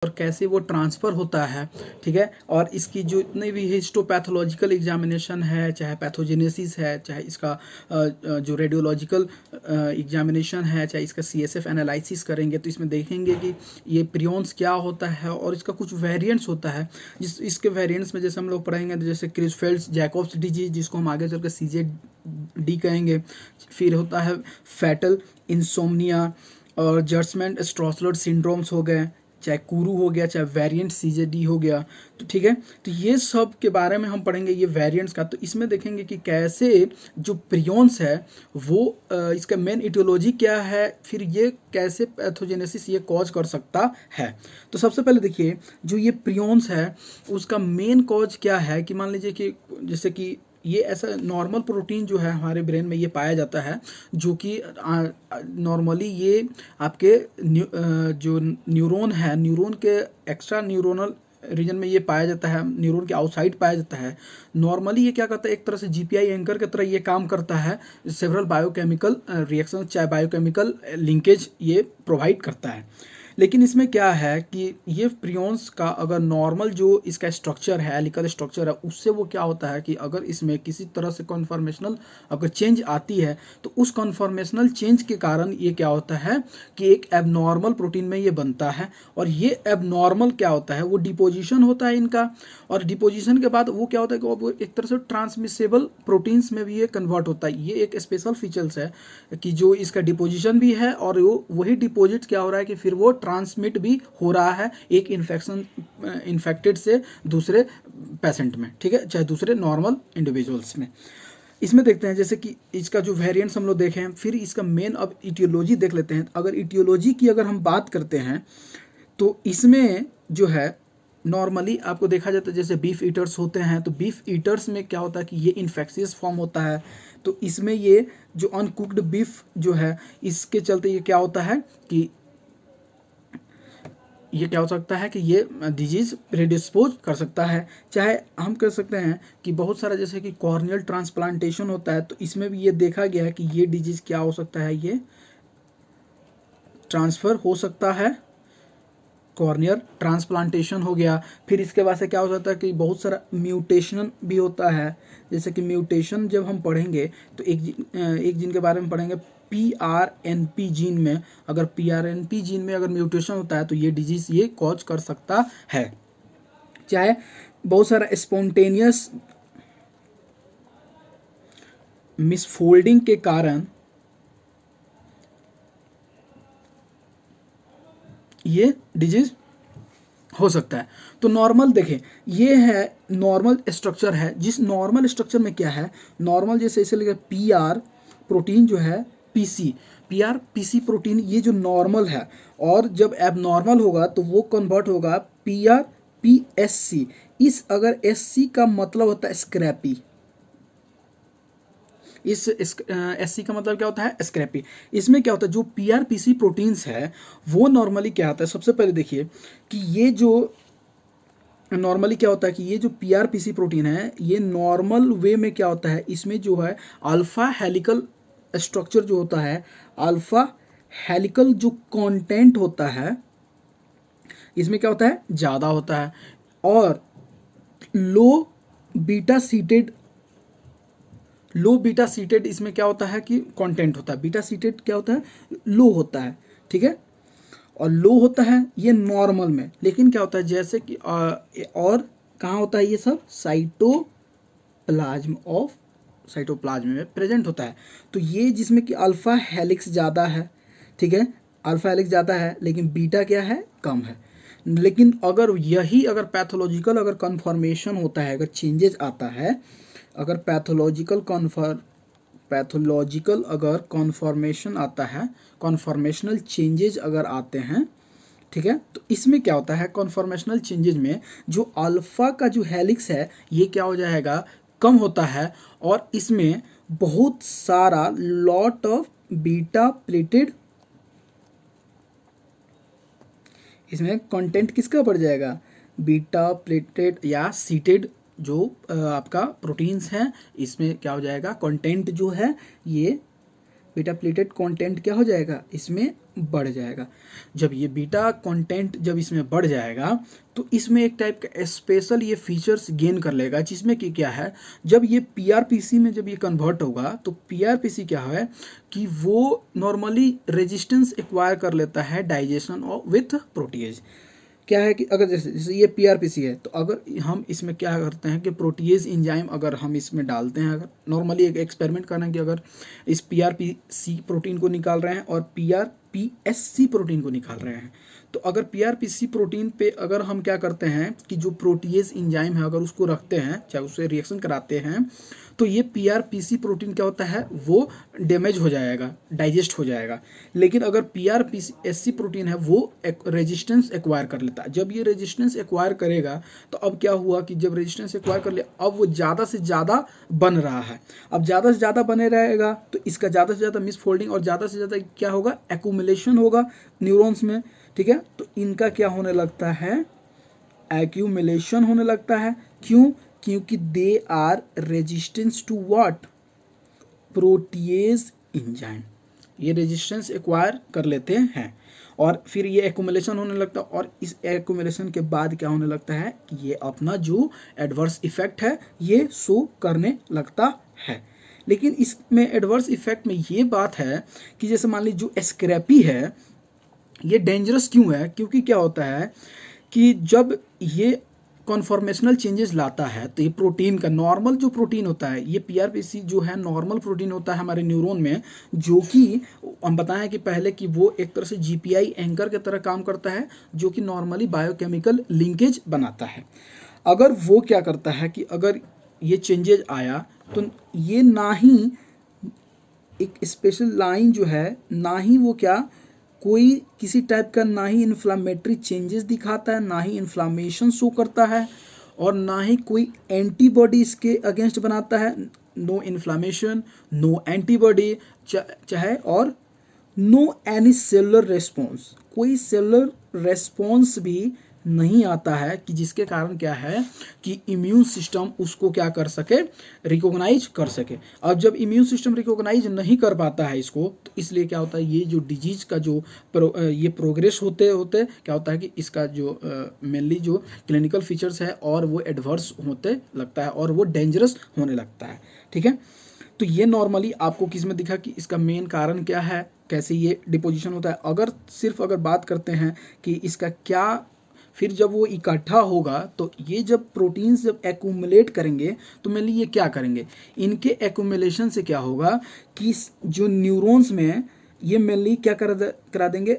और कैसे वो ट्रांसफ़र होता है, ठीक है। और इसकी जो इतनी भी हिस्टोपैथोलॉजिकल एग्जामिनेशन है, चाहे पैथोजेनेसिस है, चाहे इसका जो रेडियोलॉजिकल एग्जामिनेशन है, चाहे इसका CSF एनालिसिस करेंगे तो इसमें देखेंगे कि ये प्रियॉन्स क्या होता है और इसका कुछ वेरिएंट्स होता है। इसके वेरिएंट्स में जैसे हम लोग पढ़ेंगे जैसे क्रिस्फेल्ड्स जैकोब्स डिजीज, जिसको हम आगे चल कर CJD कहेंगे। फिर होता है फैटल इंसोम्निया और जर्समैन स्ट्रॉसलर सिंड्रोम्स हो गए, चाहे कुरू हो गया, चाहे वेरिएंट CJD हो गया, तो ठीक है। तो ये सब के बारे में हम पढ़ेंगे, ये वेरिएंट्स का। तो इसमें देखेंगे कि कैसे जो प्रियॉन्स है वो इसका मेन इटियोलॉजी क्या है, फिर ये कैसे पैथोजेनेसिस ये कॉज कर सकता है। तो सबसे पहले देखिए जो ये प्रियॉन्स है उसका मेन कॉज क्या है कि मान लीजिए कि जैसे कि ये ऐसा नॉर्मल प्रोटीन जो है हमारे ब्रेन में ये पाया जाता है, जो कि नॉर्मली ये आपके जो न्यूरॉन है, न्यूरॉन के एक्स्ट्रा न्यूरोनल रीजन में ये पाया जाता है, न्यूरॉन के आउटसाइड पाया जाता है। नॉर्मली ये क्या करता है, एक तरह से GPI एंकर की तरह ये काम करता है, सेवरल बायोकेमिकल रिएक्शन चाहे बायोकेमिकल लिंकेज ये प्रोवाइड करता है। लेकिन इसमें क्या है कि ये प्रियॉन्स का अगर नॉर्मल जो इसका स्ट्रक्चर है, एलिकल स्ट्रक्चर है, उससे वो क्या होता है कि अगर इसमें किसी तरह से कॉन्फॉर्मेशनल अगर चेंज आती है तो उस कॉन्फॉर्मेशनल चेंज के कारण ये क्या होता है कि एक एबनॉर्मल प्रोटीन में ये बनता है। और ये एबनॉर्मल क्या होता है, वो डिपोजिशन होता है इनका, और डिपोजिशन के बाद वो क्या होता है कि वो एक तरह से ट्रांसमिसेबल प्रोटीन्स में भी ये कन्वर्ट होता है। ये एक स्पेशल फीचर्स है कि जो इसका डिपोजिशन भी है और वो वही डिपोजिट क्या हो रहा है कि फिर वो ट्रांसमिट भी हो रहा है एक इन्फेक्टेड से दूसरे पेशेंट में, ठीक है, चाहे दूसरे नॉर्मल इंडिविजुअल्स में। इसमें देखते हैं जैसे कि इसका जो वेरिएंट्स हम लोग देखें, फिर इसका मेन अब इटियोलॉजी देख लेते हैं। अगर इटियोलॉजी की अगर हम बात करते हैं तो इसमें जो है नॉर्मली आपको देखा जाता है जैसे बीफ ईटर्स होते हैं, तो बीफ ईटर्स में क्या होता है कि ये इन्फेक्शियस फॉर्म होता है। तो इसमें ये जो अनकुक्ड बीफ जो है इसके चलते ये क्या होता है कि ये क्या हो सकता है कि ये डिजीज़ प्रेडिस्पोज कर सकता है। चाहे हम कह सकते हैं कि बहुत सारा जैसे कि कॉर्नियल ट्रांसप्लांटेशन होता है, तो इसमें भी ये देखा गया है कि ये डिजीज़ क्या हो सकता है, ये ट्रांसफ़र हो सकता है, कॉर्नियल ट्रांसप्लांटेशन हो गया। फिर इसके बाद से क्या हो जाता है कि बहुत सारा म्यूटेशन भी होता है। जैसे कि म्यूटेशन जब हम पढ़ेंगे तो एक जीन के बारे में पढ़ेंगे, PRNP जीन में। अगर PRNP जीन में अगर म्यूटेशन होता है तो ये डिजीज़ ये कॉज कर सकता है। चाहे बहुत सारा स्पॉन्टेनियस मिसफोल्डिंग के कारण ये डिजीज हो सकता है। तो नॉर्मल देखें, ये है नॉर्मल स्ट्रक्चर है। जिस नॉर्मल स्ट्रक्चर में क्या है, नॉर्मल जैसे इसे लिखा PR प्रोटीन जो है PR-PC प्रोटीन, ये जो नॉर्मल है, और जब एबनॉर्मल होगा तो वो कन्वर्ट होगा PR-PSC। इस अगर SC का मतलब होता है स्क्रैपी, इस SC का मतलब क्या होता है, स्क्रैपी। इसमें क्या होता है, जो PR-PC प्रोटीन्स है वो नॉर्मली क्या होता है, सबसे पहले देखिए कि ये जो नॉर्मली क्या होता है कि ये जो PR-PC प्रोटीन है ये नॉर्मल वे में क्या होता है, इसमें जो है अल्फा हेलिकल स्ट्रक्चर जो होता है, अल्फा हेलिकल जो कंटेंट होता है इसमें क्या होता है, ज़्यादा होता है। और लो बीटा सीटेड इसमें क्या होता है कि कंटेंट होता है। बीटा सीटेड क्या होता है, लो होता है, ठीक है, और लो होता है ये नॉर्मल में। लेकिन क्या होता है जैसे कि और कहाँ होता है ये सब, साइटोप्लाज्म में प्रेजेंट होता है। तो ये जिसमें कि अल्फा हेलिक्स ज़्यादा है, ठीक है, अल्फा हेलिक्स ज़्यादा है लेकिन बीटा क्या है, कम है। लेकिन अगर यही अगर पैथोलॉजिकल अगर कन्फर्मेशन होता है, अगर चेंजेस आता है, अगर पैथोलॉजिकल अगर कॉन्फॉर्मेशन आता है, कॉन्फॉर्मेशनल चेंजेज अगर आते हैं, ठीक है, तो इसमें क्या होता है, कॉन्फॉर्मेशनल चेंजेज में जो अल्फा का जो हेलिक्स है ये क्या हो जाएगा, कम होता है। और इसमें बहुत सारा लॉट ऑफ बीटा प्लेटेड, इसमें कंटेंट किसका बढ़ जाएगा, बीटा प्लेटेड या सीटेड जो आपका प्रोटीन्स हैं, इसमें क्या हो जाएगा, कंटेंट जो है ये बीटा प्लेटेड कंटेंट क्या हो जाएगा, इसमें बढ़ जाएगा। जब ये बीटा कंटेंट जब इसमें बढ़ जाएगा तो इसमें एक टाइप का स्पेशल ये फीचर्स गेन कर लेगा, जिसमें कि क्या है, जब ये पीआरपीसी में जब ये कन्वर्ट होगा तो पीआरपीसी क्या है कि वो नॉर्मली रेजिस्टेंस एक्वायर कर लेता है डाइजेशन ऑफ विथ प्रोटीएज। क्या है कि अगर जैसे ये पीआरपीसी है तो अगर हम इसमें क्या करते हैं कि प्रोटीएज एंजाइम अगर हम इसमें डालते हैं, अगर नॉर्मली एक एक्सपेरिमेंट करना है कि अगर इस पीआरपीसी प्रोटीन को निकाल रहे हैं और पीआरपीएससी प्रोटीन को निकाल रहे हैं, तो अगर पीआरपीसी प्रोटीन पे अगर हम क्या करते हैं कि जो प्रोटीएज एंजाइम है अगर उसको रखते हैं, चाहे उससे रिएक्शन कराते हैं, तो ये पीआरपीसी प्रोटीन क्या होता है, वो डैमेज हो जाएगा, डाइजेस्ट हो जाएगा। लेकिन अगर पीआरपीएससी प्रोटीन है वो एक रेजिस्टेंस एक्वायर कर लेता है। जब ये रेजिस्टेंस एक्वायर करेगा तो अब क्या हुआ कि जब रेजिस्टेंस एक्वायर कर लिया, अब वो ज़्यादा से ज़्यादा बन रहा है। अब ज़्यादा से ज़्यादा बने रहेगा तो इसका ज़्यादा से ज़्यादा मिसफोल्डिंग और ज़्यादा से ज़्यादा क्या होगा, एक्यूमुलेशन होगा न्यूरॉन्स में, ठीक है। तो इनका क्या होने लगता है, एक्यूमुलेशन होने लगता है। क्यों? क्योंकि they are resistance to what, protease enzyme. ये रेजिस्टेंस एक्वायर कर लेते हैं और फिर ये एक्यूमुलेशन होने लगता है, और इस एक्यूमुलेशन के बाद क्या होने लगता है कि ये अपना जो एडवर्स इफेक्ट है ये शो करने लगता है। लेकिन इसमें एडवर्स इफेक्ट में ये बात है कि जैसे मान लीजिए जो स्क्रैपी है ये डेंजरस क्यों है, क्योंकि क्या होता है कि जब ये कॉन्फॉर्मेशनल चेंजेस लाता है तो ये प्रोटीन का नॉर्मल जो प्रोटीन होता है, ये पीआरपीसी जो है नॉर्मल प्रोटीन होता है हमारे न्यूरॉन में, जो कि हम बताएं कि पहले कि वो एक तरह से जीपीआई एंकर की तरह काम करता है, जो कि नॉर्मली बायोकेमिकल लिंकेज बनाता है। अगर वो क्या करता है कि अगर ये चेंजेज आया तो ये ना ही एक स्पेशल लाइन जो है, ना ही वो क्या कोई किसी टाइप का ना ही इन्फ्लामेटरी चेंजेस दिखाता है, ना ही इन्फ्लामेशन शो करता है, और ना ही कोई एंटीबॉडी इसके अगेंस्ट बनाता है। नो इन्फ्लामेशन, नो एंटीबॉडी चाहे, और नो एनी सेलुलर रेस्पॉन्स, कोई सेलुलर रेस्पॉन्स भी नहीं आता है कि जिसके कारण क्या है कि इम्यून सिस्टम उसको क्या कर सके, रिकॉग्नाइज कर सके। अब जब इम्यून सिस्टम रिकॉग्नाइज नहीं कर पाता है इसको, तो इसलिए क्या होता है, ये जो डिजीज का जो ये प्रोग्रेस होते होते क्या होता है कि इसका जो मेनली जो क्लिनिकल फीचर्स है और वो एडवर्स होते लगता है और वो डेंजरस होने लगता है, ठीक है। तो ये नॉर्मली आपको किस में दिखा कि इसका मेन कारण क्या है, कैसे ये डिपोजिशन होता है। अगर सिर्फ अगर बात करते हैं कि इसका क्या, फिर जब वो इकट्ठा होगा तो ये जब प्रोटीन्स जब एक्यूमुलेट करेंगे तो मेनली ये क्या करेंगे, इनके एक्यूमुलेशन से क्या होगा कि जो न्यूरॉन्स में ये मेनली क्या करा देंगे,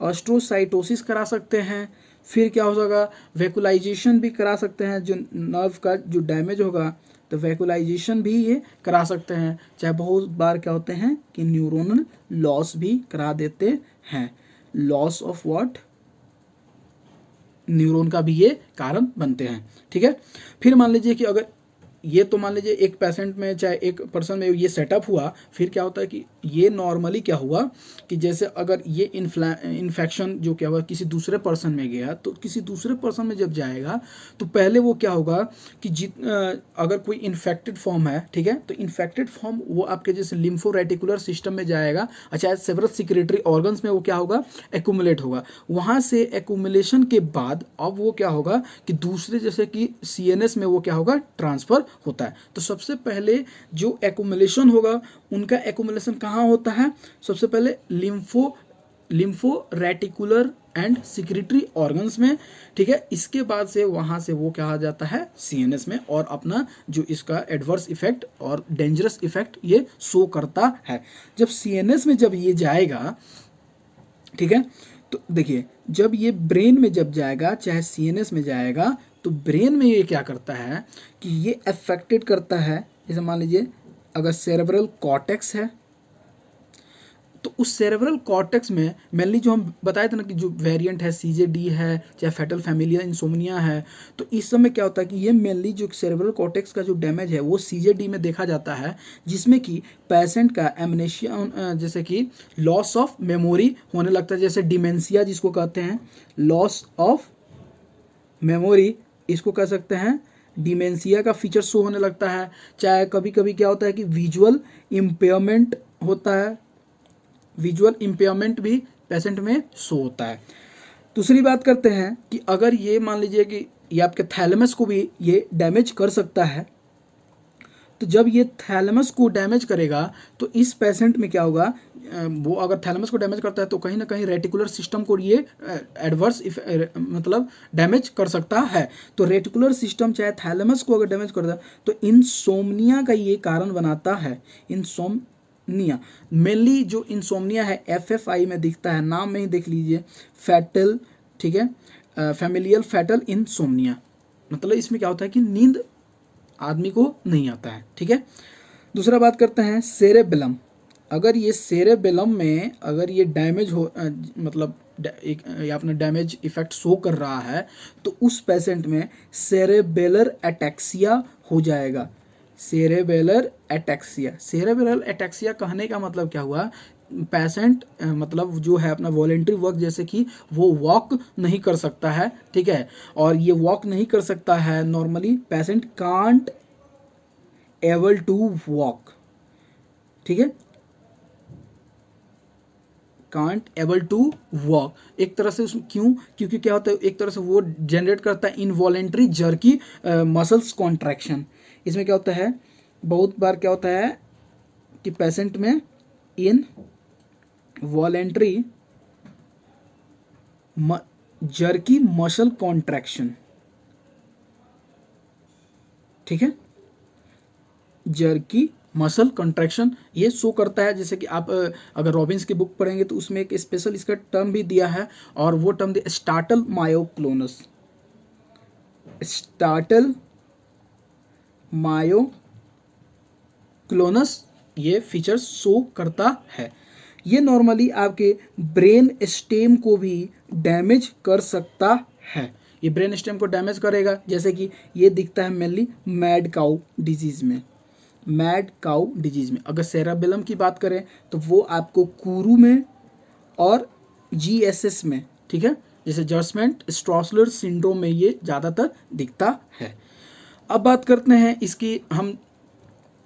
ऑस्ट्रोसाइटोसिस करा सकते हैं। फिर क्या हो जाएगा, वैकुलाइजेशन भी करा सकते हैं, जो नर्व का जो डैमेज होगा तो वैकुलाइजेशन भी ये करा सकते हैं। चाहे बहुत बार क्या होते हैं कि न्यूरोनल लॉस भी करा देते हैं, लॉस ऑफ व्हाट, न्यूरॉन का भी ये कारण बनते हैं, ठीक है। फिर मान लीजिए कि अगर ये तो मान लीजिए एक पेशेंट में चाहे एक पर्सन में ये सेटअप हुआ, फिर क्या होता है कि ये नॉर्मली क्या हुआ कि जैसे अगर ये इन्फेक्शन जो क्या हुआ किसी दूसरे पर्सन में गया, तो किसी दूसरे पर्सन में जब जाएगा तो पहले वो क्या होगा कि अगर कोई इन्फेक्टेड फॉर्म है, ठीक है, तो इन्फेक्टेड फॉर्म वो आपके जैसे लिम्फोरेटिकुलर सिस्टम में जाएगा, अच्छा सेवरल सिक्रेटरी ऑर्गन्स में वो क्या होगा, एक्यूमुलेट होगा। वहाँ से एक्यूमुलेशन के बाद अब वो क्या होगा कि दूसरे जैसे कि सीएनएस में वो क्या होगा, ट्रांसफर होता है। तो सबसे पहले जो एक्यूमुलेशन होगा उनका एक्यूमुलेशन कहाँ होता है, सबसे पहले लिम्फोरेटिकुलर एंड सिक्रेटरी ऑर्गन्स में, ठीक है। इसके बाद से वहाँ से वो क्या आ जाता है सीएनएस में, और अपना जो इसका एडवर्स इफेक्ट और डेंजरस इफेक्ट ये शो करता है। जब सीएनएस में जब ये जाएगा, ठीक है, तो देखिए जब ये ब्रेन में जब जाएगा, चाहे सीएनएस में जाएगा, तो ब्रेन में ये क्या करता है कि ये अफेक्टेड करता है। जैसे मान लीजिए अगर सेरेब्रल कॉर्टेक्स है तो उस सेरेब्रल कॉर्टेक्स में मेनली जो हम बताए थे ना कि जो वेरिएंट है सीजेडी है, चाहे फेटल फैमिलिया इंसोम्निया है, तो इस समय क्या होता है कि ये मेनली जो सेरेब्रल कॉर्टेक्स का जो डैमेज है वो सीजेडी में देखा जाता है, जिसमें कि पेशेंट का एमनेशिया जैसे कि लॉस ऑफ मेमोरी होने लगता है, जैसे डिमेंशिया जिसको कहते हैं, लॉस ऑफ मेमोरी इसको कह सकते हैं डिमेंशिया का फीचर शो होने लगता है, चाहे कभी कभी क्या होता है कि विजुअल इम्पेयरमेंट होता है, विजुअल इम्पेयरमेंट भी पेशेंट में शो होता है। दूसरी बात करते हैं कि अगर ये मान लीजिए कि ये आपके थैलेमस को भी ये डैमेज कर सकता है, तो जब ये थैलेमस को डैमेज करेगा तो इस पेशेंट में क्या होगा, वो अगर थैलेमस को डैमेज करता है तो कहीं ना कहीं रेटिकुलर सिस्टम को ये एडवर्स मतलब डैमेज कर सकता है। तो रेटिकुलर सिस्टम चाहे थैलेमस को अगर डैमेज करता है तो इंसोम्निया का ये कारण बनाता है। इंसोम्निया मेनली जो इंसोम्निया है FFI में दिखता है, नाम में ही देख लीजिए, फैटल, ठीक है, फैमिलियल फैटल इंसोम्निया, मतलब इसमें क्या होता है कि नींद आदमी को नहीं आता है, ठीक है। दूसरा बात करते हैं सेरेबेलम। अगर ये सेरेबेलम में अगर ये डैमेज हो मतलब एक अपना डैमेज इफेक्ट शो कर रहा है तो उस पेशेंट में सेरेबेलर एटैक्सिया हो जाएगा। सेरेबेलर एटैक्सिया, सेरेबेलर एटैक्सिया कहने का मतलब क्या हुआ, पेशेंट मतलब जो है अपना वॉलेंट्री वर्क, जैसे कि वो वॉक नहीं कर सकता है, ठीक है, और ये वॉक नहीं कर सकता है normally, patient can't able to walk, ठीक है, कांट एबल टू वॉक। एक तरह से क्यों, क्योंकि क्या होता है एक तरह से वो जनरेट करता है इनवॉलेंट्री जर्की मसल्स कॉन्ट्रैक्शन। इसमें क्या होता है, बहुत बार क्या होता है कि पेशेंट में इन वॉलेंट्री जर्की मसल कॉन्ट्रैक्शन, ठीक है, जर्की मसल कॉन्ट्रैक्शन ये शो करता है। जैसे कि आप अगर रॉबिन्स की बुक पढ़ेंगे तो उसमें एक स्पेशल इसका टर्म भी दिया है, और वो टर्म दिया स्टार्टल मायोक्लोनस। स्टार्टल मायोक्लोनस ये फीचर शो करता है। ये नॉर्मली आपके ब्रेन स्टेम को भी डैमेज कर सकता है। ये ब्रेन स्टेम को डैमेज करेगा, जैसे कि ये दिखता है मेनली मैड काउ डिजीज़ में। मैड काउ डिजीज़ में अगर सेरेबेलम की बात करें तो वो आपको कुरू में और GSS में, ठीक है, जैसे जर्समेंट स्ट्रॉसलर सिंड्रोम में ये ज़्यादातर दिखता है। अब बात करते हैं इसकी, हम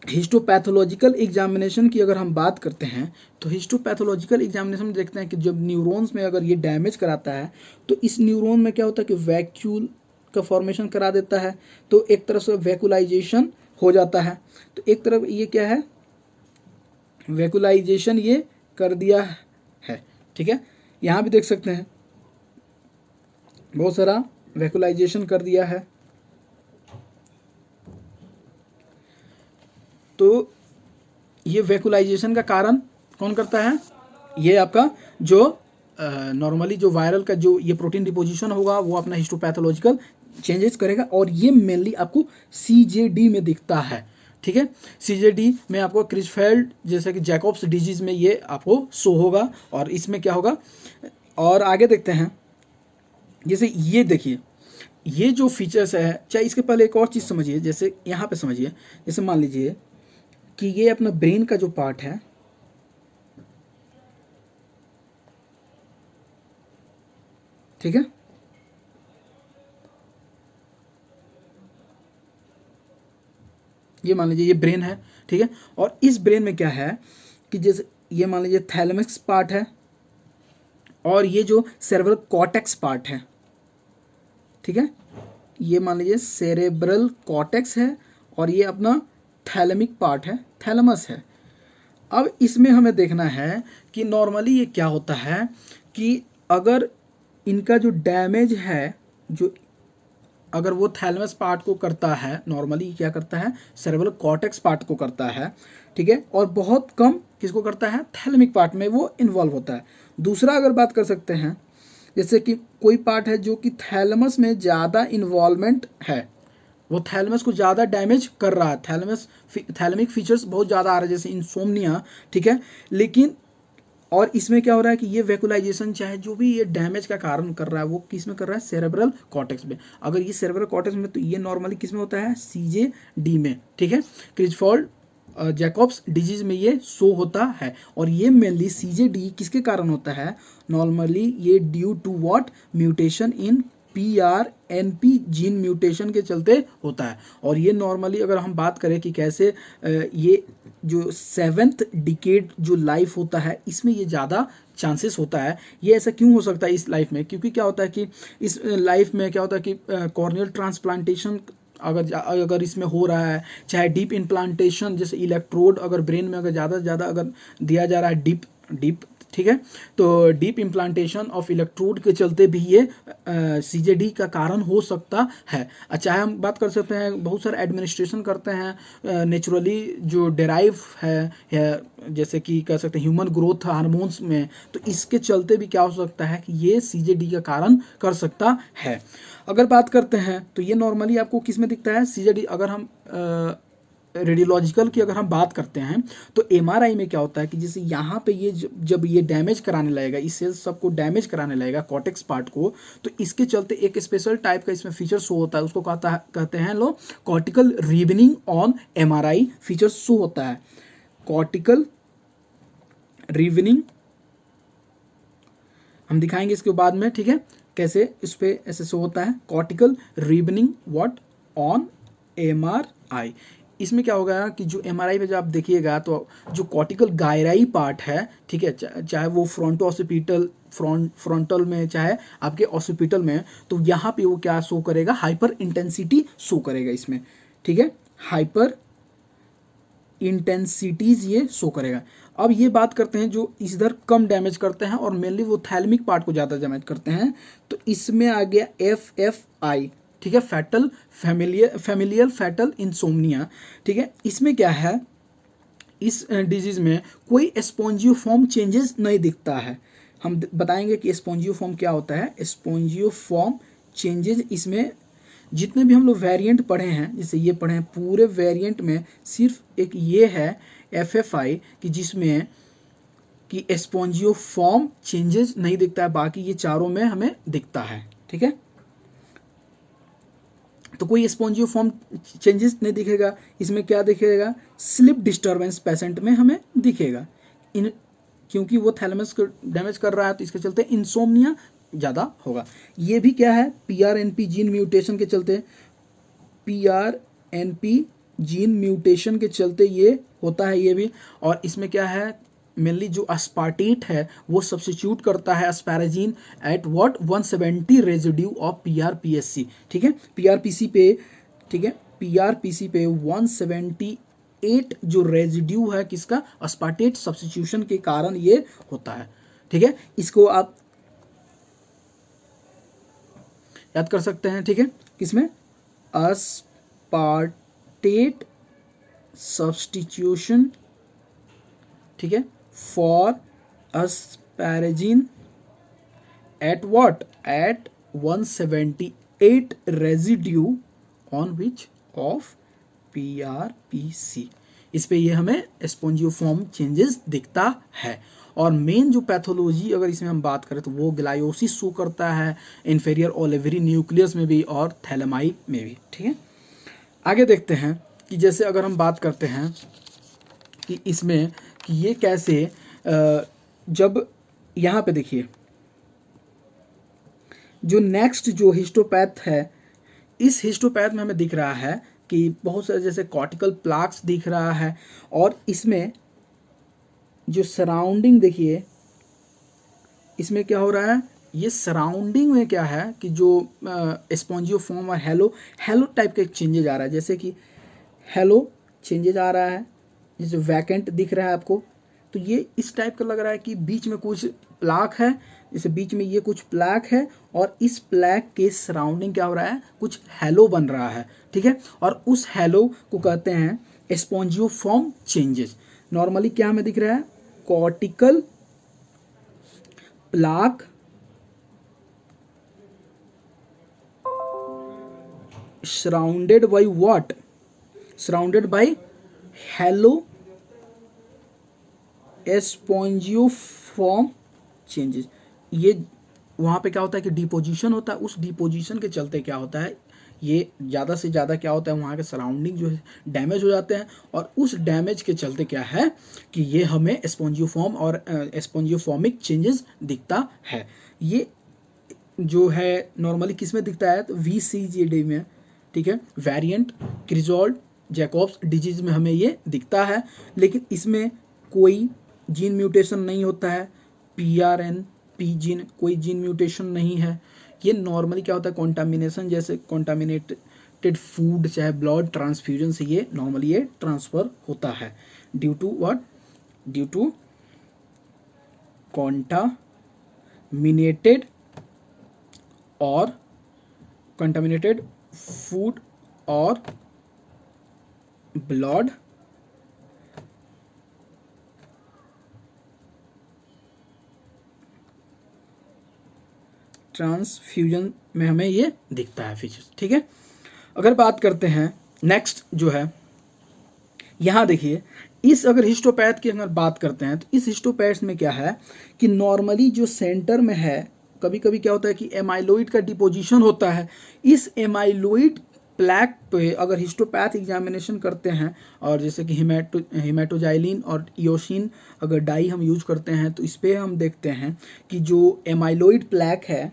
हिस्टोपैथोलॉजिकल एग्जामिनेशन की अगर हम बात करते हैं तो हिस्टोपैथोलॉजिकल एग्जामिनेशन में देखते हैं कि जब न्यूरॉन्स में अगर ये डैमेज कराता है तो इस न्यूरॉन में क्या होता है कि वैक्यूल का फॉर्मेशन करा देता है, तो एक तरह से वैकुलाइजेशन हो जाता है। तो एक तरफ ये क्या है, वैकुलाइजेशन ये कर दिया है, ठीक है, यहाँ भी देख सकते हैं बहुत सारा वैकुलाइजेशन कर दिया है। तो ये वैकुलाइजेशन का कारण कौन करता है, ये आपका जो नॉर्मली जो वायरल का जो ये प्रोटीन डिपोजिशन होगा वो अपना हिस्टोपैथोलॉजिकल चेंजेस करेगा, और ये मेनली आपको CJD में दिखता है, ठीक है। CJD में आपको क्रिचफेल्ड जैसे कि जैकॉब्स डिजीज़ में ये आपको शो होगा, और इसमें क्या होगा। और आगे देखते हैं, जैसे ये देखिए ये जो फीचर्स है, चाहे इसके पहले एक और चीज़ समझिए, जैसे यहाँ पे समझिए, जैसे मान लीजिए कि ये अपना ब्रेन का जो पार्ट है, ठीक है, ये मान लीजिए ये ब्रेन है, ठीक है, और इस ब्रेन में क्या है कि जैसे ये मान लीजिए थैलेमस पार्ट है, और ये जो सेरेब्रल कॉर्टेक्स पार्ट है, ठीक है, ये मान लीजिए सेरेब्रल कॉर्टेक्स है, और ये अपना थैलेमिक पार्ट है, थैलेमस है। अब इसमें हमें देखना है कि नॉर्मली ये क्या होता है कि अगर इनका जो डैमेज है, जो अगर वो थैलेमस पार्ट को करता है, नॉर्मली क्या करता है, सेरेब्रल कॉर्टेक्स पार्ट को करता है, ठीक है, और बहुत कम किसको करता है, थैलेमिक पार्ट में वो इन्वॉल्व होता है। दूसरा अगर बात कर सकते हैं, जैसे कि कोई पार्ट है जो कि थैलेमस में ज़्यादा इन्वॉल्वमेंट है, वो थैलेमस को ज़्यादा डैमेज कर रहा है, थैलेमिक फीचर्स बहुत ज़्यादा आ रहे हैं, जैसे इंसोम्निया, ठीक है, लेकिन और इसमें क्या हो रहा है कि ये वैकुलाइजेशन चाहे जो भी ये डैमेज का कारण कर रहा है वो किस में कर रहा है, सेरेब्रल कॉर्टेक्स में। अगर ये सेरेब्रल कॉर्टेक्स में तो ये नॉर्मली किस में होता है, CJD में, ठीक है, क्रिचफेल्ड जैकॉब्स डिजीज में ये शो होता है। और ये मेनली CJD किसके कारण होता है, नॉर्मली ये due to what, mutation in PRNP gene mutation के चलते होता है। और ये नॉर्मली अगर हम बात करें कि कैसे ये जो 7th डिकेड जो लाइफ होता है इसमें ये ज़्यादा चांसेस होता है। ये ऐसा क्यों हो सकता है इस लाइफ में? क्योंकि क्या होता है कि इस लाइफ में क्या होता है कि कॉर्नियल ट्रांसप्लांटेशन अगर इसमें हो रहा है, चाहे डीप इम्प्लांटेशन जैसे इलेक्ट्रोड अगर ब्रेन में अगर ज़्यादा से ज़्यादा अगर दिया जा रहा है डीप, ठीक है, तो डीप इम्प्लांटेशन ऑफ इलेक्ट्रोड के चलते भी ये CJD का कारण हो सकता है। चाहे हम बात कर सकते हैं बहुत सारे एडमिनिस्ट्रेशन करते हैं नेचुरली जो डेराइव है जैसे कि कह सकते हैं ह्यूमन ग्रोथ हार्मोन्स में, तो इसके चलते भी क्या हो सकता है कि ये CJD का कारण कर सकता है। अगर बात करते हैं तो ये नॉर्मली आपको किस में दिखता है CJD? अगर हम रेडियोलॉजिकल की अगर हम बात करते हैं तो MRI में क्या होता है कि जैसे यहाँ पे ये जब ये डैमेज कराने लगेगा, इस सेल्स सबको डैमेज कराने लगेगा कॉर्टेक्स पार्ट को, तो इसके चलते एक स्पेशल टाइप का इसमें फीचर शो होता है, उसको कहते हैं लोग cortical ribboning on MRI feature show होता है। कॉर्टिकल रिबनिंग हम दिखाएंगे इसके बाद में, ठीक है, कैसे इस पे ऐसे शो होता है कॉर्टिकल रिबनिंग व्हाट ऑन MRI। इसमें क्या होगा कि जो MRI पे जब आप देखिएगा तो जो कॉर्टिकल गायराई पार्ट है, ठीक है, चाहे वो फ्रंटल में चाहे आपके ऑसिपिटल में, तो यहाँ पे वो क्या शो करेगा, हाइपर इंटेंसिटी शो करेगा इसमें, ठीक है, हाइपर इंटेंसिटीज ये शो करेगा। अब ये बात करते हैं जो इधर कम डैमेज करते हैं और मेनली वो थैलेमिक पार्ट को ज़्यादा डैमेज करते हैं, तो इसमें आ गया FFI, ठीक है, फैमिलियल फैटल इंसोम्निया, ठीक है। इसमें क्या है, इस डिजीज में कोई स्पॉन्जियोफॉर्म चेंजेस नहीं दिखता है। हम बताएंगे कि स्पॉन्जियोफॉर्म क्या होता है। स्पॉन्जियोफॉर्म चेंजेस इसमें जितने भी हम लोग वेरिएंट पढ़े हैं, जैसे ये पढ़े हैं, पूरे वेरिएंट में सिर्फ एक ये है FFI कि जिसमें कि स्पॉन्जियोफॉर्म चेंजेस नहीं दिखता है, बाकी ये चारों में हमें दिखता है, ठीक है। तो कोई स्पॉन्जियोफॉर्म चेंजेस नहीं दिखेगा। इसमें क्या दिखेगा, स्लिप डिस्टर्बेंस पेशेंट में हमें दिखेगा, क्योंकि वो थैलेमस को डैमेज कर रहा है, तो इसके चलते इंसोम्निया ज़्यादा होगा। ये भी क्या है, PRNP जीन म्यूटेशन के चलते, PRNP जीन म्यूटेशन के चलते ये होता है ये भी। और इसमें क्या है, मेनली जो अस्पार्टेट है वो सब्स्टिट्यूट करता है asparagine at what 170 residue of PRPSC, ठीक है, PRPC पे, ठीक है, PRPC पे 178 जो रेजिड्यू है किसका, अस्पार्टेट सब्स्टिट्यूशन के कारण ये होता है, ठीक है। इसको आप याद कर सकते हैं, ठीक है, किसमें, अस्पार्टेट सब्स्टिट्यूशन, ठीक है, for asparagine at what, at 178 residue on which of PRPC। इस पे ये हमें स्पॉन्जियोफॉर्म चेंजेस दिखता है। और मेन जो पैथोलॉजी अगर इसमें हम बात करें तो वो ग्लायोसिस शो करता है इन्फेरियर ओलेवरी न्यूक्लियस में भी और थैलेमाई में भी, ठीक है। आगे देखते हैं कि जैसे अगर हम बात करते हैं कि इसमें कि ये कैसे, जब यहाँ पे देखिए जो नेक्स्ट जो हिस्टोपैथ है, इस हिस्टोपैथ में हमें दिख रहा है कि बहुत सारे जैसे कॉर्टिकल प्लाक्स दिख रहा है, और इसमें जो सराउंडिंग देखिए, इसमें क्या हो रहा है, ये सराउंडिंग में क्या है कि जो स्पॉन्जियोफॉर्म और हेलो टाइप के चेंजेज आ रहा है, जैसे कि हेलो चेंजेज आ रहा है, जैसे वैकेंट दिख रहा है आपको, तो ये इस टाइप का लग रहा है कि बीच में कुछ प्लाक है, जैसे बीच में ये कुछ प्लाक है और इस प्लाक के सराउंडिंग क्या हो रहा है, कुछ हेलो बन रहा है, ठीक है। और उस हेलो को कहते हैं स्पॉन्जियोफॉर्म चेंजेस। नॉर्मली क्या हमें दिख रहा है, cortical plaque surrounded by what, surrounded by halo spongiform changes. ये वहाँ पे क्या होता है कि डिपोजिशन होता है, उस डिपोजिशन के चलते क्या होता है, ये ज़्यादा से ज़्यादा क्या होता है, वहाँ के सराउंडिंग जो है डैमेज हो जाते हैं, और उस डैमेज के चलते क्या है कि ये हमें स्पॉन्जियोफॉर्म और स्पॉन्जियोफॉर्मिक चेंजेस दिखता है। ये जो है नॉर्मली किस में दिखता है, तो VCGD में, ठीक है, वेरिएंट क्रिजॉल्ड जैकॉब्स डिजीज में हमें ये दिखता है, लेकिन इसमें कोई जीन म्यूटेशन नहीं होता है, PRNP जीन, कोई जीन म्यूटेशन नहीं है। ये नॉर्मली क्या होता है, कॉन्टामिनेशन, जैसे कॉन्टामिनेटेड फूड चाहे ब्लड ट्रांसफ्यूजन से ये नॉर्मली ये ट्रांसफर होता है, due to what, due to contaminated और contaminated food or blood transfusion में हमें ये दिखता है फीचर्स, ठीक है। अगर बात करते हैं नेक्स्ट जो है, यहाँ देखिए इस अगर हिस्टोपैथ की अगर बात करते हैं तो इस हिस्टोपैथ में क्या है कि नॉर्मली जो सेंटर में है, कभी कभी क्या होता है कि एमाइलोइड का डिपोजिशन होता है। इस एमाइलोइड प्लैक पे अगर हिस्टोपैथ एग्जामिनेशन करते हैं, और जैसे कि हिमेटोजाइलिन और इयोसिन अगर डाई हम यूज करते हैं, तो इस पर हम देखते हैं कि जो एमाइलोइड प्लैक है,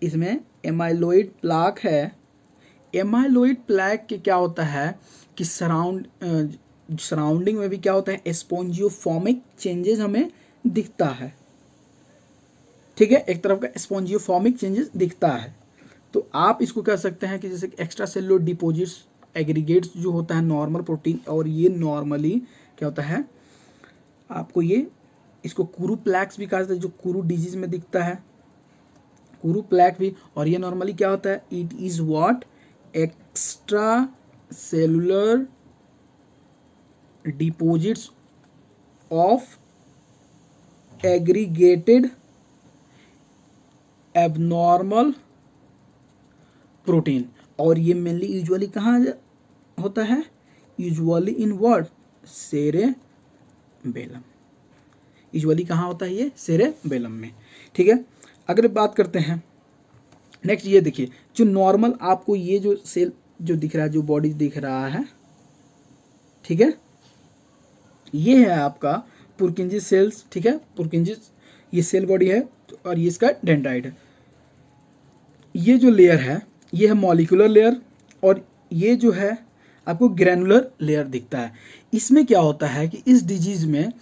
इसमें एमाइलोइड प्लैक है, एमाइलोइड प्लैक के क्या होता है कि सराउंडिंग में भी क्या होता है, स्पॉन्जियोफॉर्मिक चेंजेस हमें दिखता है, ठीक है, एक तरफ का स्पॉन्जियोफॉर्मिक चेंजेस दिखता है। तो आप इसको कह सकते हैं कि जैसे एक्स्ट्रा सेलुलर डिपोजिट्स एग्रीगेट्स जो होता है नॉर्मल प्रोटीन, और ये नॉर्मली क्या होता है आपको ये, इसको कुरू प्लैक्स भी कहा जाता है, जो कुरू डिजीज में दिखता है, कुरू प्लैक भी। और ये नॉर्मली क्या होता है, it is what, extra cellular deposits of aggregated abnormal protein. और ये मेनली यूजुअली कहाँ होता है, usually in what, cerebellum, usually कहाँ होता है ये, सेरेबेलम में, ठीक है। अगर बात करते हैं नेक्स्ट, ये देखिए जो नॉर्मल आपको ये जो सेल जो दिख रहा है, जो बॉडी दिख रहा है, ठीक है, ये है आपका पुरकिंजी सेल्स, ठीक है, पुरकिंजी ये सेल बॉडी है, और ये इसका डेंड्राइट है। ये जो लेयर है ये है मॉलिक्यूलर लेयर, और ये जो है आपको ग्रैनुलर लेयर दिखता है। इसमें क्या होता है कि इस डिजीज में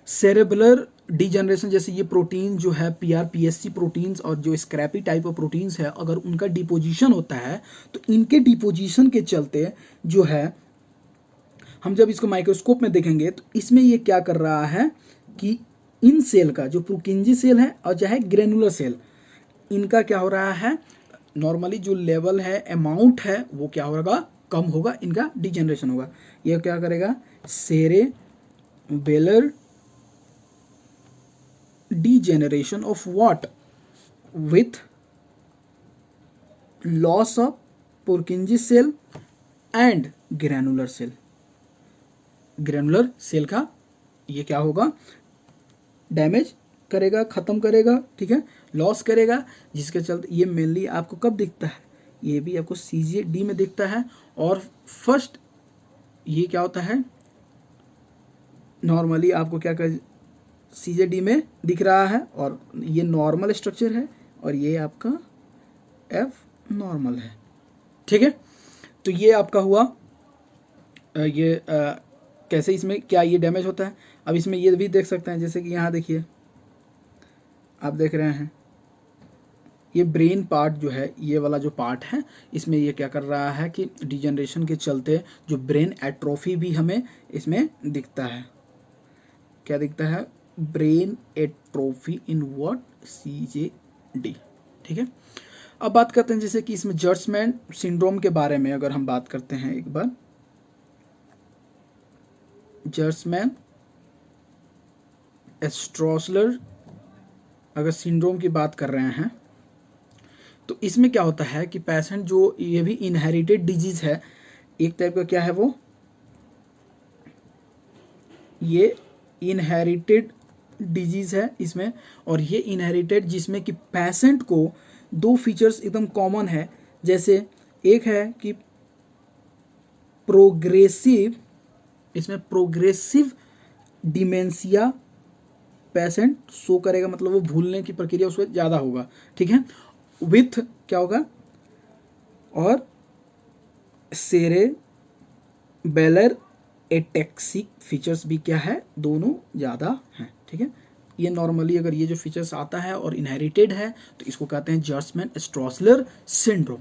सेरेबुलर डिजनरेशन, जैसे ये प्रोटीन जो है PRPSC प्रोटीन्स और जो स्क्रैपी टाइप ऑफ प्रोटीन्स है, अगर उनका डिपोजिशन होता है तो इनके डिपोजिशन के चलते जो है, हम जब इसको माइक्रोस्कोप में देखेंगे तो इसमें ये क्या कर रहा है कि इन सेल का जो पुरकिंजी सेल है और चाहे ग्रेनुलर सेल, इनका क्या हो रहा है, नॉर्मली जो लेवल है, अमाउंट है, वो क्या होगा, कम होगा, इनका डिजेनरेशन होगा। ये क्या करेगा, cerebellar degeneration of what, with loss of Purkinje cell and granular cell। Granular cell का ये क्या होगा, डैमेज करेगा, खत्म करेगा, ठीक है, लॉस करेगा, जिसके चलते ये मेनली आपको कब दिखता है, ये भी आपको CJD में दिखता है। और फर्स्ट ये क्या होता है, नॉर्मली आपको क्या कर CJD में दिख रहा है, और ये नॉर्मल स्ट्रक्चर है, और ये आपका F नॉर्मल है, ठीक है। तो ये आपका हुआ ये कैसे इसमें क्या ये डैमेज होता है। अब इसमें ये भी देख सकते हैं, जैसे कि यहाँ देखिए, आप देख रहे हैं ये ब्रेन पार्ट जो है, ये वाला जो पार्ट है, इसमें ये क्या कर रहा है कि डिजनरेशन के चलते जो ब्रेन एट्रोफी भी हमें इसमें दिखता है। क्या दिखता है, brain atrophy in what, CJD, ठीक है। अब बात करते हैं जैसे कि इसमें जर्समैन सिंड्रोम के बारे में अगर हम बात करते हैं एक बार, जर्समैन स्ट्रॉसलर अगर सिंड्रोम की बात कर रहे हैं, तो इसमें क्या होता है कि पेशेंट जो, ये भी इनहेरिटेड डिजीज है एक टाइप का, क्या है वो, ये इनहेरिटेड डिजीज है इसमें। और ये इनहेरिटेड जिसमें कि पेशेंट को दो फीचर्स एकदम कॉमन है, जैसे एक है कि प्रोग्रेसिव, इसमें प्रोग्रेसिव डिमेंशिया पेशेंट शो करेगा, मतलब वो भूलने की प्रक्रिया उसमें ज़्यादा होगा, ठीक है। विथ क्या होगा, और सेरेबेलर एटेक्सिक फीचर्स भी क्या है, दोनों ज़्यादा हैं, ठीक है। ये नॉर्मली अगर ये जो फीचर्स आता है और इनहेरिटेड है तो इसको कहते हैं जर्समैन स्ट्रॉसलर सिंड्रोम।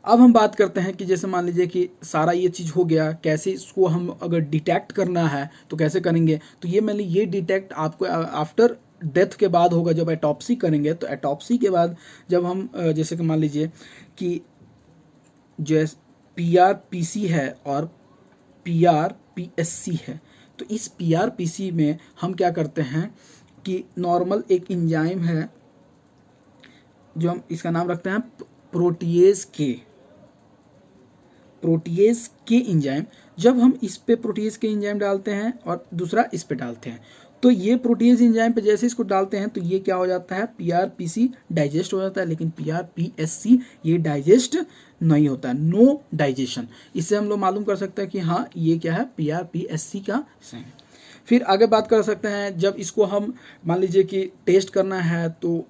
अब हम बात करते हैं कि जैसे मान लीजिए कि सारा ये चीज़ हो गया, कैसे इसको हम अगर डिटेक्ट करना है तो कैसे करेंगे। तो ये मान लीजिए ये डिटेक्ट आपको आफ्टर डेथ के बाद होगा, जब एटॉप्सी करेंगे। तो एटॉप्सी के बाद जब हम जैसे कि मान लीजिए कि जो PRPC है और PRPSC है, तो इस PRPC में हम क्या करते हैं कि नॉर्मल एक एंजाइम है जो हम इसका नाम रखते हैं प्रोटीएज के एंजाइम। जब हम इस पे प्रोटीएज के एंजाइम डालते हैं और दूसरा इस पे डालते हैं, तो ये प्रोटीएज एंजाइम पे जैसे इसको डालते हैं तो ये क्या हो जाता है, PRPC डाइजेस्ट हो जाता है, लेकिन PRPSC ये डाइजेस्ट नहीं होता है, नो डाइजेशन। इससे हम लोग मालूम कर सकते हैं कि हाँ ये क्या है, PRPSC का साइन। फिर आगे बात कर सकते हैं, जब इसको हम मान लीजिए कि टेस्ट करना है तो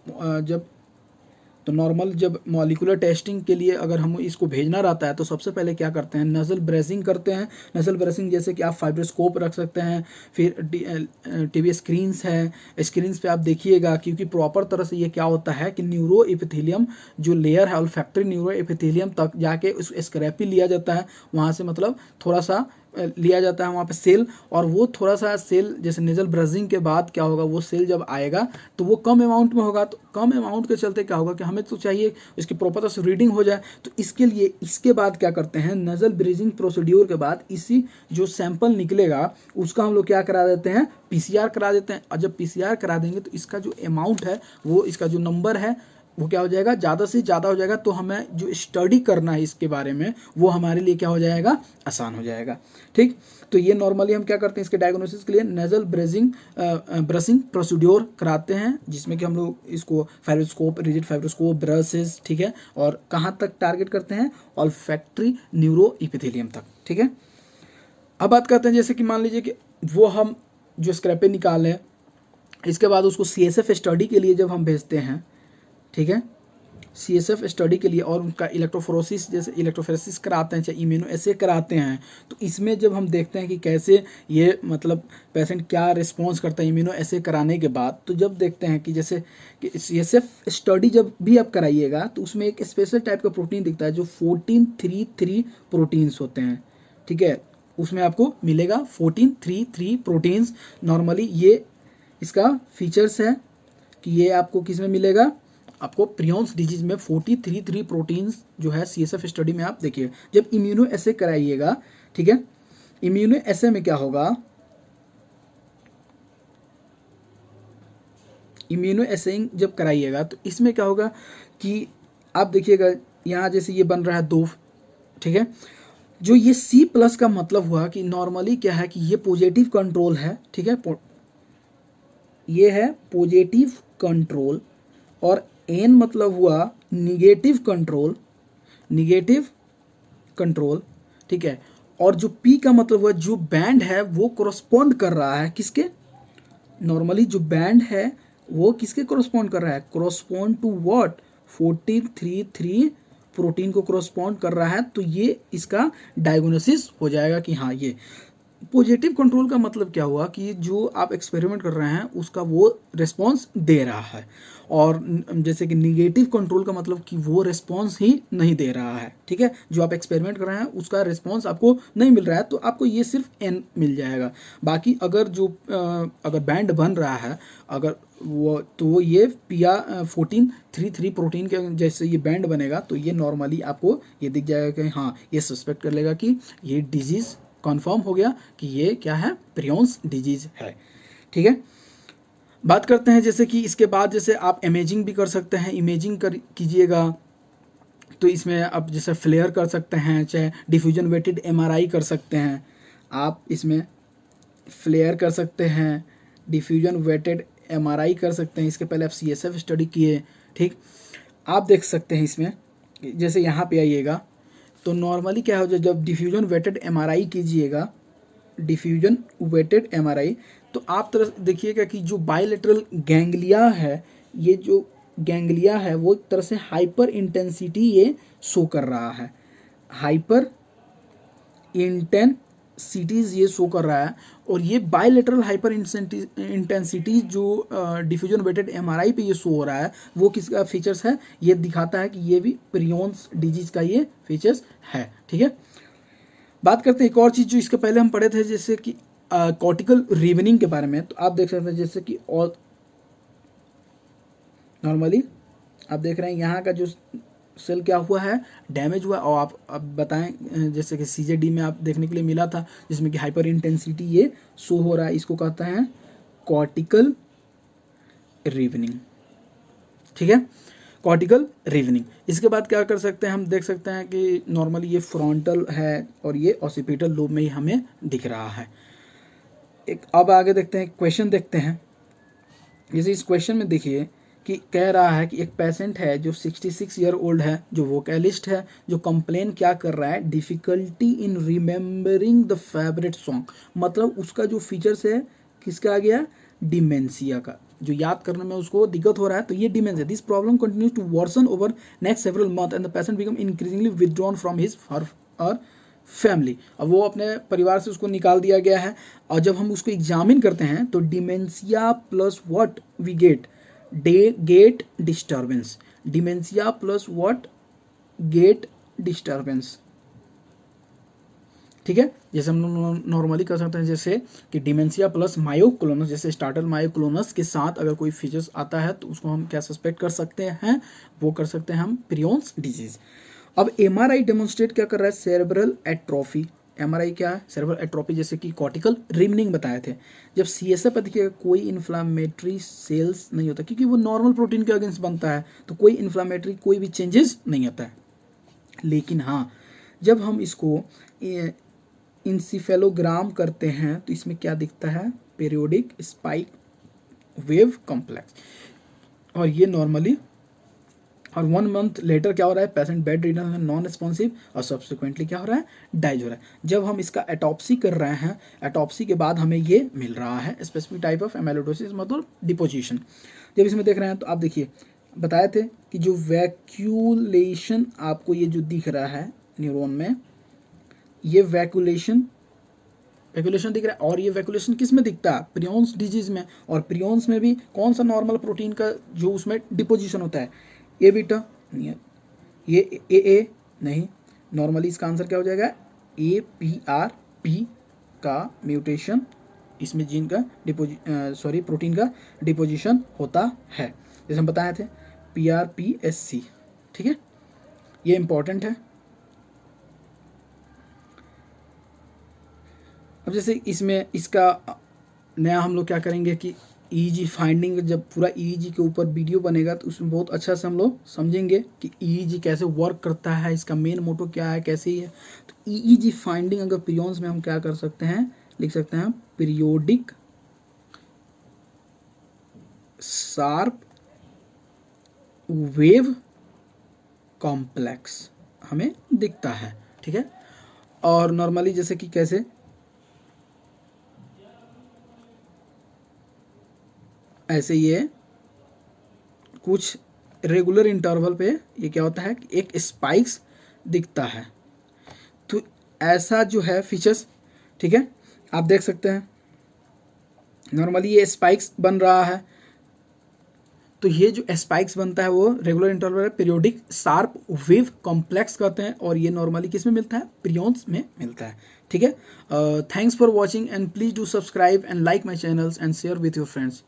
नॉर्मल जब मॉलिक्यूलर टेस्टिंग के लिए अगर हम इसको भेजना रहता है तो सबसे पहले क्या करते हैं, नज़ल ब्रेसिंग करते हैं। नज़ल ब्रेसिंग जैसे कि आप फाइब्रोस्कोप रख सकते हैं, फिर टीवी स्क्रीन्स है, स्क्रीन्स पे आप देखिएगा, क्योंकि प्रॉपर तरह से ये क्या होता है कि न्यूरो एपिथेलियम जो लेयर है, ऑल्फैक्टरी न्यूरो एपिथेलियम तक जाके उस स्क्रैपी लिया जाता है, वहाँ से मतलब थोड़ा सा लिया जाता है वहाँ पे सेल, और वो थोड़ा सा सेल जैसे नेजल ब्रशिंग के बाद क्या होगा, वो सेल जब आएगा तो वो कम अमाउंट में होगा। तो कम अमाउंट के चलते क्या होगा कि हमें तो चाहिए इसकी प्रॉपर से रीडिंग हो जाए, तो इसके लिए इसके बाद क्या करते हैं, नज़ल ब्रीजिंग प्रोसीड्यूर के बाद इसी जो सैंपल निकलेगा उसका हम लोग क्या करा देते हैं, PCR करा देते हैं। और जब PCR करा देंगे तो इसका जो अमाउंट है, वो इसका जो नंबर है वो क्या हो जाएगा, ज़्यादा से ज़्यादा हो जाएगा। तो हमें जो स्टडी करना है इसके बारे में वो हमारे लिए क्या हो जाएगा, आसान हो जाएगा, ठीक। तो ये नॉर्मली हम क्या करते हैं, इसके डायग्नोसिस के लिए नेजल ब्रशिंग प्रोसीड्योर कराते हैं, जिसमें कि हम लोग इसको फाइब्रोस्कोप, रिजिड फाइब्रोस्कोप, ब्रशेस, ठीक है। और कहाँ तक टारगेट करते हैं, ऑल्फैक्टरी न्यूरो एपिथेलियम तक, ठीक है। अब बात करते हैं जैसे कि मान लीजिए कि वो हम जो स्क्रैपे निकालें, इसके बाद उसको CSF स्टडी के लिए जब हम भेजते हैं, ठीक है, CSF स्टडी के लिए, और उनका इलेक्ट्रोफोरेसिस जैसे इलेक्ट्रोफोरेसिस कराते हैं, चाहे इम्यूनो एसे कराते हैं, तो इसमें जब हम देखते हैं कि कैसे ये मतलब पेशेंट क्या रिस्पॉन्स करता है इम्यूनो एसे कराने के बाद, तो जब देखते हैं कि जैसे कि CSF स्टडी जब भी आप कराइएगा तो उसमें एक स्पेशल टाइप का प्रोटीन दिखता है जो 1433 प्रोटीन्स होते हैं, ठीक है। उसमें आपको मिलेगा 1433 प्रोटीन्स। नॉर्मली ये इसका फीचर्स है कि ये आपको किस में मिलेगा, आपको प्रियॉन्स डिजीज में 1433 प्रोटीन्स जो है CSF स्टडी में आप देखिए। जब इम्यूनो एसे कराइएगा, ठीक है, इम्यूनो एसे में क्या होगा, इम्यूनो एसेइंग जब कराइएगा तो इसमें क्या होगा कि आप देखिएगा यहाँ जैसे ये बन रहा है 2, ठीक है। जो ये C+ का मतलब हुआ कि नॉर्मली क्या है कि ये पॉजिटिव कंट्रोल है, ठीक है, ये है पॉजिटिव कंट्रोल, और N मतलब हुआ निगेटिव कंट्रोल, ठीक है। और जो P का मतलब हुआ जो बैंड है वो कोरस्पॉन्ड कर रहा है किसके, नॉर्मली जो बैंड है वो किसके कोरस्पॉन्ड कर रहा है, कोरस्पॉन्ड टू व्हाट, 1433 प्रोटीन को कोरस्पॉन्ड कर रहा है। तो ये इसका डायग्नोसिस हो जाएगा कि हाँ ये पॉजिटिव कंट्रोल का मतलब क्या हुआ कि जो आप एक्सपेरिमेंट कर रहे हैं उसका वो रिस्पॉन्स दे रहा है, और जैसे कि निगेटिव कंट्रोल का मतलब कि वो रिस्पॉन्स ही नहीं दे रहा है, ठीक है। जो आप एक्सपेरिमेंट कर रहे हैं उसका रिस्पॉन्स आपको नहीं मिल रहा है, तो आपको ये सिर्फ N मिल जाएगा। बाकी अगर जो अगर बैंड बन रहा है अगर वो, तो ये 1433 प्रोटीन के जैसे ये बैंड बनेगा तो ये नॉर्मली आपको ये दिख जाएगा कि हाँ ये सस्पेक्ट कर लेगा कि ये डिजीज़ कन्फर्म हो गया कि ये क्या है, प्रियॉन्स डिजीज है, ठीक है। बात करते हैं जैसे कि इसके बाद जैसे आप इमेजिंग भी कर सकते हैं, इमेजिंग कीजिएगा तो इसमें आप जैसे फ्लेयर कर सकते हैं, चाहे डिफ्यूजन वेटेड MRI कर सकते हैं, आप इसमें फ्लेयर कर सकते हैं, डिफ्यूजन वेटेड MRI कर सकते हैं। इसके पहले आप CSF स्टडी किए, ठीक। आप देख सकते हैं इसमें जैसे यहाँ पे आइएगा तो नॉर्मली क्या हो जाए, जब डिफ्यूजन वेटेड MRI कीजिएगा, डिफ्यूजन वेटेड MRI, तो आप तरह देखिएगा कि जो बायलेटरल गैंग्लिया है, ये जो गैंग्लिया है वो एक तरह से हाइपर इंटेंसिटी ये शो कर रहा है, हाइपर इंटेंसिटीज ये शो कर रहा है। और ये बायलेटरल हाइपर इंटेंसिटी जो डिफ्यूजन वेटेड एमआरआई पे ये शो हो रहा है, वो किसका फीचर्स है, ये दिखाता है कि ये भी प्रियॉन्स डिजीज का ये फीचर्स है। ठीक है, बात करते हैं एक और चीज़ जो इसके पहले हम पढ़े थे, जैसे कि कॉर्टिकल रिवनिंग के बारे में। तो आप देख सकते हैं जैसे कि और नॉर्मली आप देख रहे हैं यहाँ का जो सेल क्या हुआ है, डैमेज हुआ। और आप अब बताएं, जैसे कि सीजेडी में आप देखने के लिए मिला था जिसमें कि हाइपर इंटेंसिटी ये शो हो रहा है, इसको कहते हैं कॉर्टिकल रिवनिंग। ठीक है, कॉर्टिकल रिवनिंग। इसके बाद क्या कर सकते हैं, हम देख सकते हैं कि नॉर्मली ये फ्रंटल है और ये ऑसिपिटल लोब में ही हमें दिख रहा है। एक अब आगे देखते हैं, क्वेश्चन देखते हैं। जैसे इस क्वेश्चन में देखिए कि कह रहा है कि एक पेशेंट है जो 66 ईयर ओल्ड है, जो वोकलिस्ट है, जो कंप्लेन क्या कर रहा है, difficulty in remembering the favourite song. मतलब उसका जो फीचर्स है किसका आ गया, डिमेंशिया का, जो याद करने में उसको दिक्कत हो रहा है, तो ये dementia. This problem continues to worsen over next several month and the patient become increasingly withdrawn from his or family. अब वो अपने परिवार से उसको निकाल दिया गया है, और जब हम उसको एग्जामिन करते हैं तो dementia plus what we get disturbance, dementia plus what get disturbance. ठीक है, जैसे हम नॉर्मली कर सकते हैं जैसे कि डिमेंशिया प्लस मायोक्लोनस, जैसे स्टार्टल मायोक्लोनस के साथ अगर कोई फीचर्स आता है तो उसको हम क्या सस्पेक्ट कर सकते हैं, वो कर सकते हैं हम प्रियॉन्स डिजीज। अब एमआरआई डेमोन्स्ट्रेट क्या कर रहा है, सेरेब्रल एट्रोफी। एमआरआई क्या है, सेरेब्रल एट्रोफी, जैसे कि कॉर्टिकल रिवनिंग बताए थे। जब सीएसएफ पर देखिएगा कोई इन्फ्लामेटरी सेल्स नहीं होता, क्योंकि वो नॉर्मल प्रोटीन के अगेंस्ट बनता है, तो कोई इन्फ्लामेटरी कोई भी चेंजेस नहीं होता है। लेकिन हाँ, जब हम इसको इंसिफेलोग्राम करते हैं तो इसमें क्या दिखता है, पीरियोडिक स्पाइक वेव कॉम्प्लेक्स। और ये नॉर्मली और 1 मंथ लेटर क्या हो रहा है, पेशेंट बेड रिडन है, नॉन रिस्पॉन्सिव, और सब्सिक्वेंटली क्या हो रहा है, डाइज हो रहा है। जब हम इसका एटॉप्सी कर रहे हैं, एटॉप्सी के बाद हमें ये मिल रहा है स्पेसिफिक टाइप ऑफ एमाइलोइडोसिस, मतलब डिपोजिशन। जब इसमें देख रहे हैं तो आप देखिए बताए थे कि जो वैक्यूलेशन आपको ये जो दिख रहा है न्यूरॉन में, ये वैक्यूलेशन दिख रहा है। और ये वैक्यूलेशन किस में दिखता है, प्रियॉन्स डिजीज में। और प्रियॉन्स में भी कौन सा नॉर्मल प्रोटीन का जो उसमें डिपोजिशन होता है, ए बीटा नहीं है, ये ए नहीं, नॉर्मली इसका आंसर क्या हो जाएगा, APRP का म्यूटेशन इसमें जीन का प्रोटीन का डिपोजिशन होता है, जैसे हम बताए थे PRPSC। ठीक है, ये इंपॉर्टेंट है। अब जैसे इसमें इसका नया हम लोग क्या करेंगे कि EEG फाइंडिंग, जब पूरा EEG के ऊपर वीडियो बनेगा तो उसमें बहुत अच्छा से हम लोग समझेंगे कि EEG कैसे वर्क करता है, इसका मेन मोटो क्या है, कैसे ही है। तो EEG फाइंडिंग अगर प्रियॉन्स में हम क्या कर सकते हैं, लिख सकते हैं पीरियोडिक शार्प वेव कॉम्प्लेक्स हमें दिखता है। ठीक है, और नॉर्मली जैसे कि कैसे ऐसे ये कुछ रेगुलर इंटरवल पे ये क्या होता है, एक स्पाइक्स दिखता है। तो ऐसा जो है फीचर्स, ठीक है, आप देख सकते हैं नॉर्मली ये स्पाइक्स बन रहा है। तो ये जो स्पाइक्स बनता है वो regular interval periodic sharp wave complex कहते हैं, और ये नॉर्मली किस में मिलता है, प्रियॉन्स में मिलता है। ठीक है, thanks for watching and please do subscribe and like my channels and share with your friends.